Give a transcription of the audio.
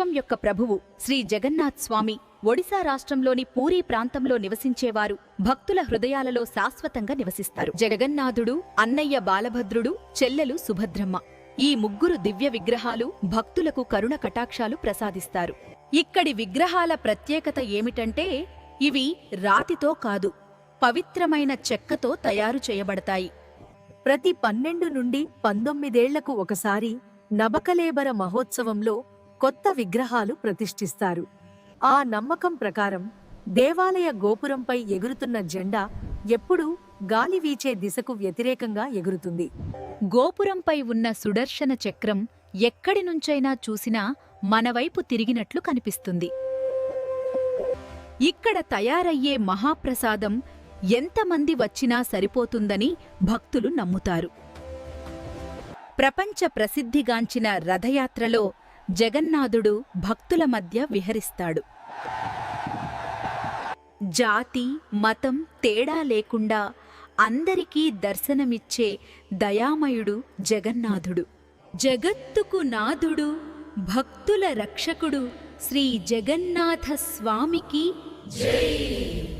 విశ్వం యొక్క ప్రభువు శ్రీ జగన్నాథ్ స్వామి ఒడిశా రాష్ట్రంలోని పూరీ ప్రాంతంలో నివసించేవారు భక్తుల హృదయాలలో శాశ్వతంగా నివసిస్తారు. జగన్నాథుడు, అన్నయ్య బాలభద్రుడు, చెల్లెలు సుభద్రమ్మ ఈ ముగ్గురు దివ్య విగ్రహాలు భక్తులకు కరుణ కటాక్షాలు ప్రసాదిస్తారు. ఇక్కడి విగ్రహాల ప్రత్యేకత ఏమిటంటే ఇవి రాతితో కాదు, పవిత్రమైన చెక్కతో తయారు చేయబడతాయి. ప్రతి 12 నుండి 19 ఏళ్లకు ఒకసారి నబకలేబర మహోత్సవంలో కొత్త విగ్రహాలు ప్రతిష్ఠిస్తారు. ఆ నమ్మకం ప్రకారం దేవాలయ గోపురంపై ఎగురుతున్న జెండా ఎప్పుడూ గాలి వీచే దిశకు వ్యతిరేకంగా ఎగురుతుంది. గోపురంపై ఉన్న సుదర్శన చక్రం ఎక్కడి నుంచైనా చూసినా మనవైపు తిరిగినట్లు కనిపిస్తుంది. ఇక్కడ తయారయ్యే మహాప్రసాదం ఎంతమంది వచ్చినా సరిపోతుందని భక్తులు నమ్ముతారు. ప్రపంచ ప్రసిద్ధిగాంచిన రథయాత్రలో జగన్నాథుడు భక్తుల మధ్య విహరిస్తాడు. జాతి, మతం తేడా లేకుండా అందరికీ దర్శనమిచ్చే దయామయుడు జగన్నాథుడు. జగత్తుకు నాథుడు, భక్తుల రక్షకుడు శ్రీ జగన్నాథ స్వామికి జై.